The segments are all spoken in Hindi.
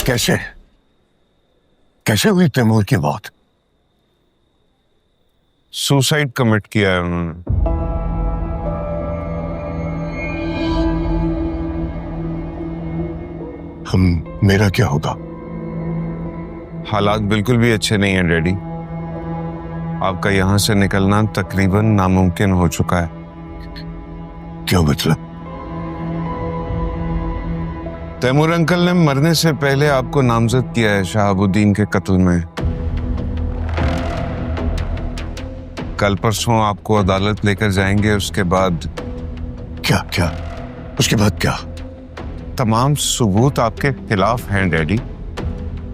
कैसे कैसे हुई तैमूर की मौत? सुसाइड कमिट किया है उन्होंने। मेरा क्या होगा? हालात बिल्कुल भी अच्छे नहीं हैं डैडी। आपका यहां से निकलना तकरीबन नामुमकिन हो चुका है। क्या मतलब? तैमूर अंकल ने मरने से पहले आपको नामजद किया है शहाबुद्दीन के कत्ल में। कल परसों आपको अदालत लेकर जाएंगे। उसके बाद क्या उसके बाद क्या? तमाम सबूत आपके खिलाफ हैं डैडी।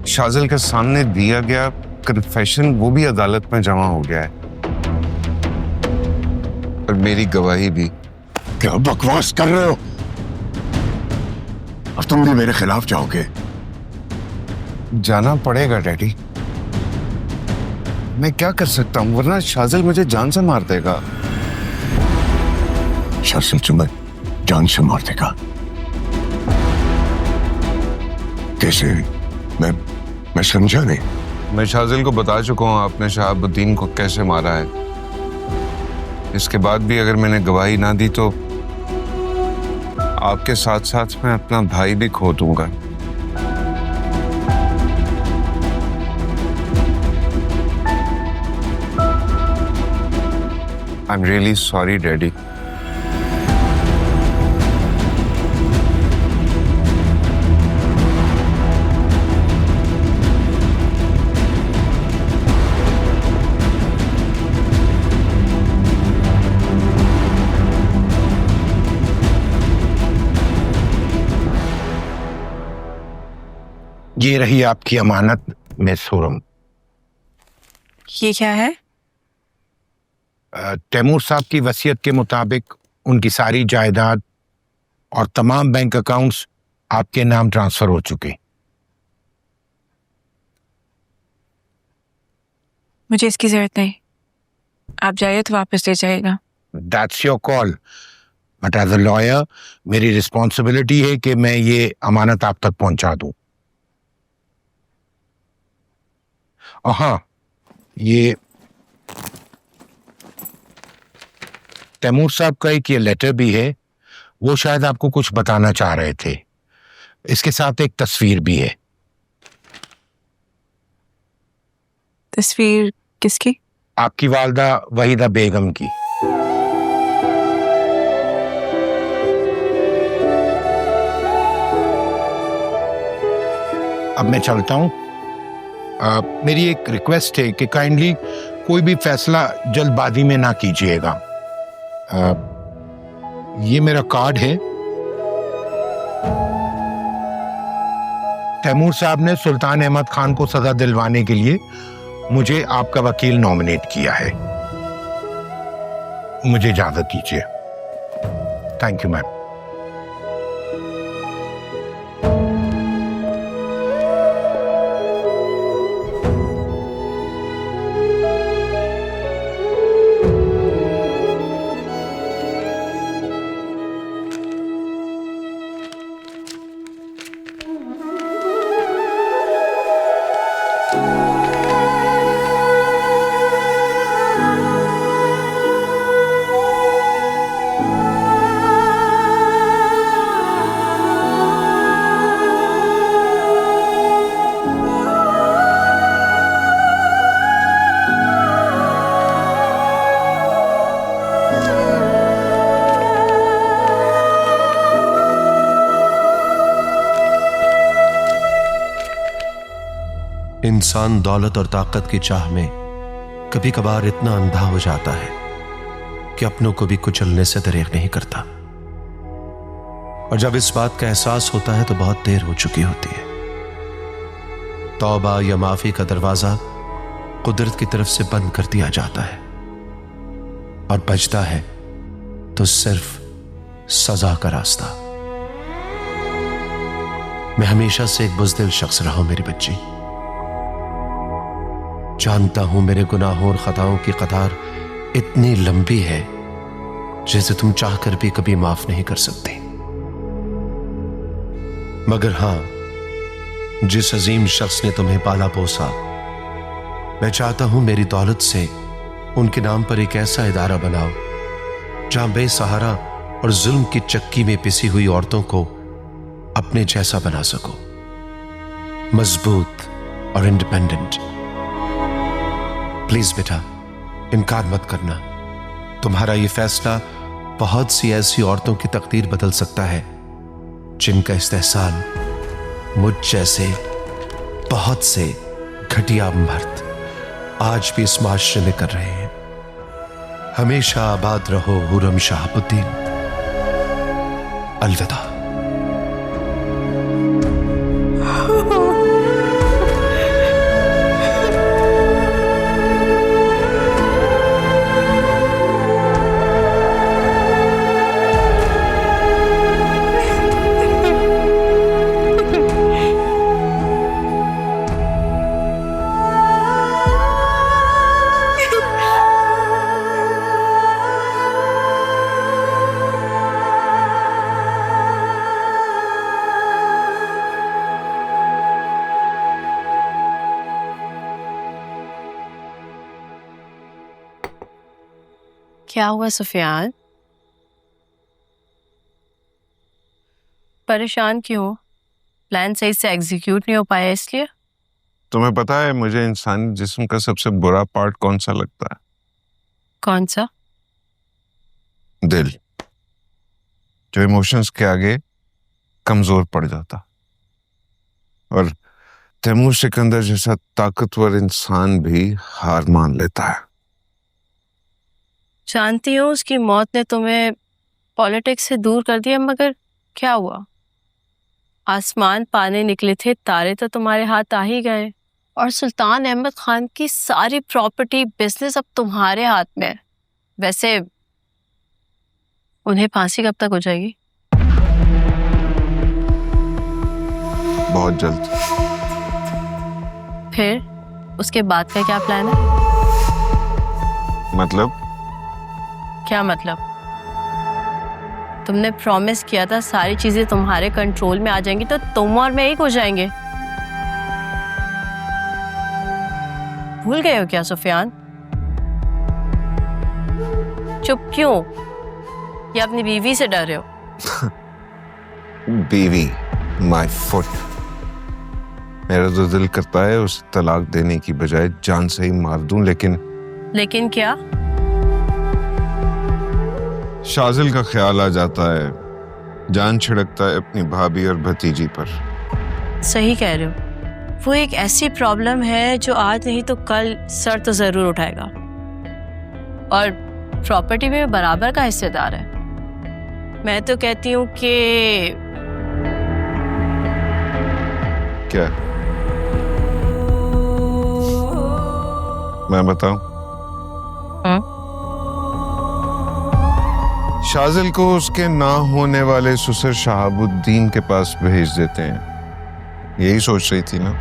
शाजिल के सामने दिया गया कन्फेशन वो भी अदालत में जमा हो गया है और मेरी गवाही भी। क्या बकवास कर रहे हो? और तुम भी मेरे खिलाफ जाओगे? जाना पड़ेगा डैडी। मैं क्या कर सकता हूं, वरना शाजिल मुझे जान से मार देगा। शाजिल तुम्हें जान से मार देगा? कैसे? मैं समझा नहीं। मैं शाजिल को बता चुका हूं आपने शहाबुद्दीन को कैसे मारा है। इसके बाद भी अगर मैंने गवाही ना दी तो आपके साथ साथ मैं अपना भाई भी खो दूंगा। I'm really sorry, Daddy. ये रही आपकी अमानत मिस हुरम। ये क्या है? तैमूर साहब की वसीयत के मुताबिक उनकी सारी जायदाद और तमाम बैंक अकाउंट्स आपके नाम ट्रांसफर हो चुके। मुझे इसकी जरूरत नहीं। आप जाइए तो वापस ले जाइएगा। That's your call, but as a lawyer मेरी रिस्पॉन्सिबिलिटी है कि मैं ये अमानत आप तक पहुंचा दूं। और हाँ, ये तैमूर साहब का एक ये लेटर भी है, वो शायद आपको कुछ बताना चाह रहे थे। इसके साथ एक तस्वीर भी है। तस्वीर किसकी? आपकी वालदा वहीदा बेगम की। अब मैं चलता हूं। मेरी एक रिक्वेस्ट है कि काइंडली कोई भी फैसला जल्दबाजी में ना कीजिएगा। ये मेरा कार्ड है। तैमूर साहब ने सुल्तान अहमद खान को सजा दिलवाने के लिए मुझे आपका वकील नॉमिनेट किया है। मुझे इजाजत दीजिए। Thank you ma'am. इंसान दौलत और ताकत की चाह में कभी कभार इतना अंधा हो जाता है कि अपनों को भी कुचलने से दरेग नहीं करता, और जब इस बात का एहसास होता है तो बहुत देर हो चुकी होती है। तौबा या माफी का दरवाजा कुदरत की तरफ से बंद कर दिया जाता है और बचता है तो सिर्फ सजा का रास्ता। मैं हमेशा से एक बुज़दिल शख्स रहा हूं मेरी बच्ची। जानता हूं मेरे गुनाहों और खताओं की कतार इतनी लंबी है जिसे तुम चाहकर भी कभी माफ नहीं कर सकती। मगर हां, जिस अजीम शख्स ने तुम्हें पाला पोसा, मैं चाहता हूं मेरी दौलत से उनके नाम पर एक ऐसा इदारा बनाओ जहां बेसहारा और जुल्म की चक्की में पिसी हुई औरतों को अपने जैसा बना सको, मजबूत और इंडिपेंडेंट। प्लीज बेटा, इनकार मत करना। तुम्हारा यह फैसला बहुत सी ऐसी औरतों की तकदीर बदल सकता है जिनका इस्तेहसाल मुझ जैसे बहुत से घटिया मर्द आज भी इस माशरे में कर रहे हैं। हमेशा आबाद रहो हुरम शहाबुद्दीन। अलविदा। क्या हुआ सुफियान? परेशान क्यों? प्लान सही से एग्जीक्यूट नहीं हो पाया इसलिए? तुम्हें पता है मुझे इंसानी जिस्म का सबसे बुरा पार्ट कौन सा लगता है? कौन सा? दिल, जो इमोशंस के आगे कमजोर पड़ जाता। और तैमूर सिकंदर जैसा ताकतवर इंसान भी हार मान लेता है। जानती हूँ उसकी मौत ने तुम्हें पॉलिटिक्स से दूर कर दिया, मगर क्या हुआ? आसमान पाने निकले थे, तारे तो तुम्हारे हाथ आ ही गए, और सुल्तान अहमद खान की सारी प्रॉपर्टी बिजनेस अब तुम्हारे हाथ में है। वैसे उन्हें फांसी कब तक हो जाएगी? बहुत जल्द। फिर उसके बाद का क्या प्लान है? मतलब? क्या मतलब? तुमने प्रॉमिस किया था सारी चीजें तुम्हारे कंट्रोल में आ जाएंगी तो तुम और मैं एक हो जाएंगे। भूल गए हो क्या सुफियान? चुप क्यों? या अपनी बीवी से डर रहे हो? बीवी, माय फुट। मेरा तो दिल करता है उसे तलाक देने की बजाय जान से ही मार दूं, लेकिन क्या? शाजिल का ख्याल आ जाता है, जान छिड़कता है अपनी भाभी और भतीजी पर। सही कह रहे हो। वो एक ऐसी प्रॉब्लम है जो आज नहीं तो कल सर तो जरूर उठाएगा, और प्रॉपर्टी में बराबर का हिस्सेदार है। मैं तो कहती हूँ कि क्या मैं बताऊं? शाजिल को उसके ना होने वाले ससुर शहाबुद्दीन के पास भेज देते हैं। यही सोच रही थी ना?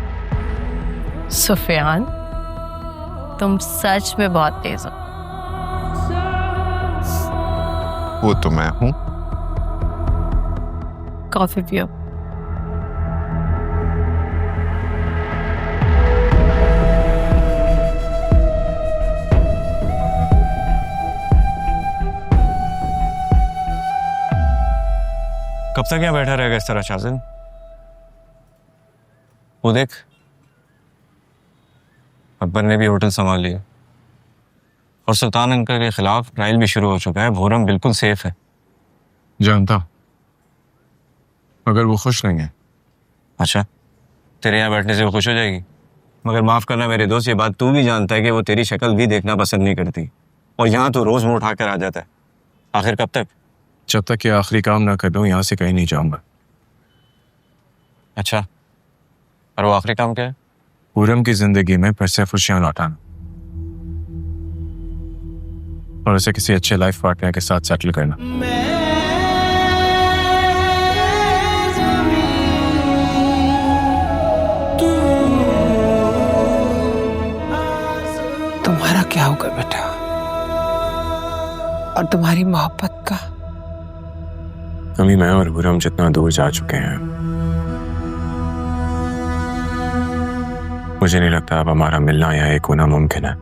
सुफियान, तुम सच में बहुत तेज हो। वो तो मैं हूं। कॉफी पियो। कब तक यहाँ बैठा रहेगा इस तरह शाजिल? वो देख, अकबर ने भी होटल संभाल लिया और सुल्तान अंकल के खिलाफ ट्रायल भी शुरू हो चुका है। भोरम बिल्कुल सेफ है। जानता, मगर वो खुश नहीं है। अच्छा, तेरे यहाँ बैठने से वो खुश हो जाएगी? मगर माफ करना मेरे दोस्त, ये बात तू भी जानता है कि वो तेरी शक्ल भी देखना पसंद नहीं करती, और यहाँ तो रोज मुंह उठा कर आ जाता है। आखिर कब तक? जब तक ये आखिरी काम ना कर दूं यहाँ से कहीं नहीं जाऊंगा। अच्छा, और वो आखिरी काम क्या है? पूरम की जिंदगी में फिर से खुशियां लौटाना और उसे किसी अच्छे लाइफ पार्टनर के साथ सेटल करना। तुम्हारा क्या होगा बेटा, और तुम्हारी मोहब्बत का? अभी मैं और बुरम जितना दूर जा चुके हैं, मुझे नहीं लगता अब हमारा मिलना या एक होना मुमकिन है।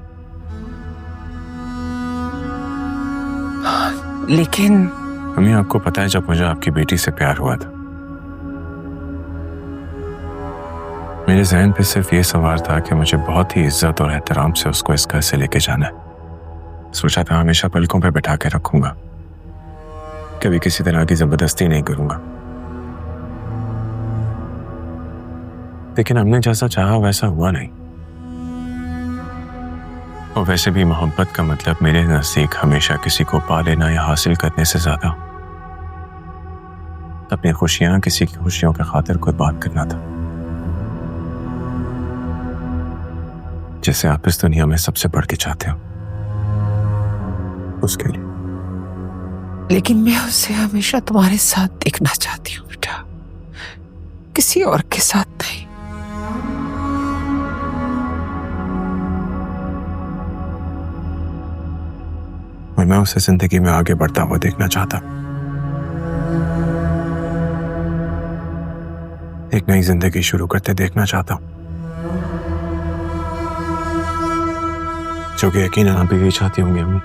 लेकिन अम्मी, आपको पता है जब मुझे आपकी बेटी से प्यार हुआ था, मेरे जहन पे सिर्फ ये सवाल था कि मुझे बहुत ही इज्जत और एहतराम से उसको इस घर से लेके जाना है। सोचा था हमेशा पलकों पे बिठा के रखूंगा, कभी किसी तरह की जबरदस्ती नहीं करूंगा। लेकिन हमने जैसा चाहा वैसा हुआ नहीं। और वैसे भी मोहब्बत का मतलब मेरे नजदीक हमेशा किसी को पा लेना या हासिल करने से ज्यादा अपनी खुशियां किसी की खुशियों के खातिर कुर्बान करना था, जिसे आप इस दुनिया में सबसे बढ़ के चाहते हो, उसके लिए। लेकिन मैं उसे हमेशा तुम्हारे साथ देखना चाहती हूँ बेटा, किसी और के साथ नहीं। और मैं उसे जिंदगी में आगे बढ़ता हुआ देखना चाहता, एक नई जिंदगी शुरू करते देखना चाहता हूं, जो कि यकीनन आप भी चाहती होंगी अम्मी।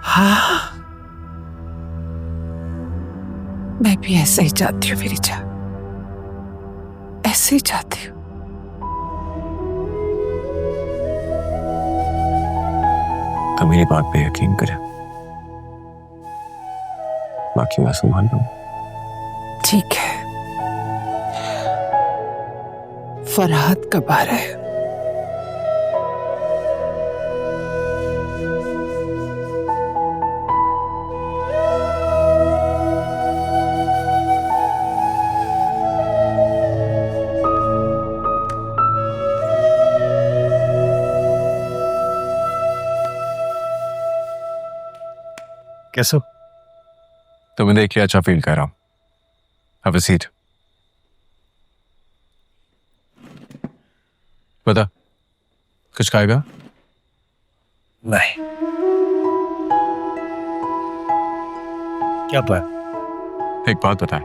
हाँ, मैं भी ऐसे ही चाहती हूँ मेरी जान, ऐसे ही चाहती हूँ। तो मेरी बात पे यकीन करें, बाकी मैं संभाल लूंगा। ठीक है। फरहाद कब आ रहा है? कैसे हो? तुम्हें देख लिया अच्छा फील कर रहा हूं। Have a seat. बता, कुछ खाएगा? नहीं। क्या बात? एक बात बताए,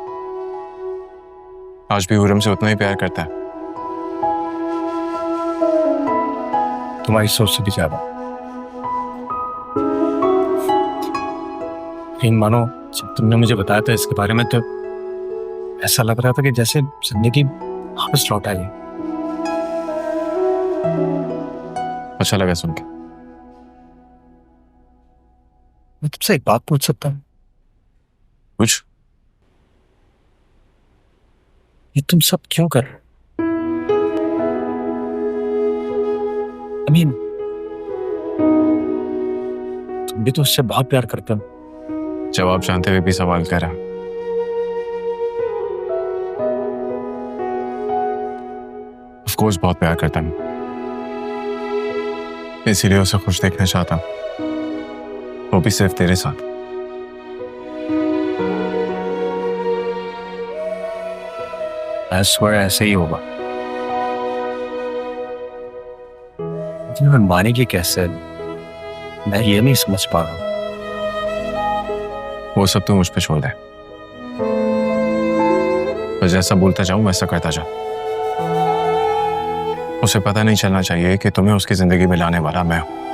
आज भी हुरम से उतना ही प्यार करता है? तुम्हारी सोच से भी ज्यादा। लेकिन मानो जब तुमने मुझे बताया था इसके बारे में तो ऐसा लग रहा था कि जैसे जिंदगी वापस लौट आई। अच्छा लगा सुन के। मैं तुमसे एक बात पूछ सकता हूँ? कुछ? ये तुम सब क्यों कर रहे हो? I mean, तुम भी तो उससे बहुत प्यार करते हो। जवाब जानते हुए भी सवाल कर रहा। ऑफ कोर्स बहुत प्यार करता हूं, इसीलिए उसे खुश देखना चाहता हूं, वो भी सिर्फ तेरे साथ। I swear ऐसे ही होगा। लेकिन मानेगी कैसे? मैं ये नहीं समझ पा रहा हूं। वो सब तू मुझ पे छोड़ दे, मैं जैसा बोलता जाऊं वैसा करता जा। उसे पता नहीं चलना चाहिए कि तुम्हें उसकी जिंदगी में लाने वाला मैं हूं।